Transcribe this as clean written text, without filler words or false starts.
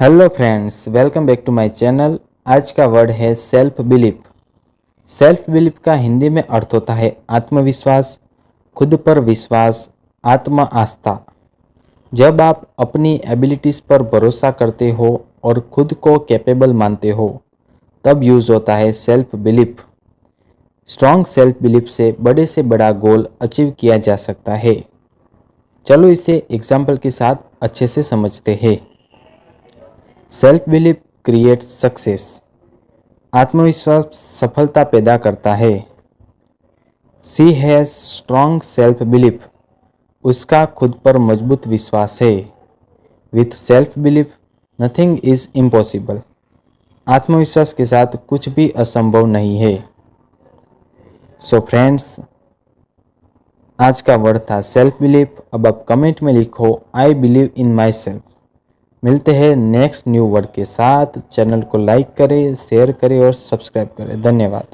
Hello friends, welcome back to my channel. आज का word है सेल्फ बिलीफ। सेल्फ बिलीफ का हिंदी में अर्थ होता है आत्मविश्वास, खुद पर विश्वास, आत्म आस्था। जब आप अपनी एबिलिटीज पर भरोसा करते हो और खुद को कैपेबल मानते हो तब यूज होता है self belief. Strong self belief से बड़ा गोल अचीव किया जा सकता है। चलो इसे एग्जाम्पल के साथ अच्छे से समझते हैं। Self belief creates success. आत्मविश्वास सफलता पैदा करता है। She has strong self belief. उसका खुद पर मजबूत विश्वास है। With self belief nothing is impossible. आत्मविश्वास के साथ कुछ भी असंभव नहीं है। सो फ्रेंड्स, आज का वर्ड था सेल्फ बिलीफ। अब आप कमेंट में लिखो I believe in my self. मिलते हैं नेक्स्ट न्यू वर्ड के साथ। चैनल को लाइक करें, शेयर करें और सब्सक्राइब करें। धन्यवाद।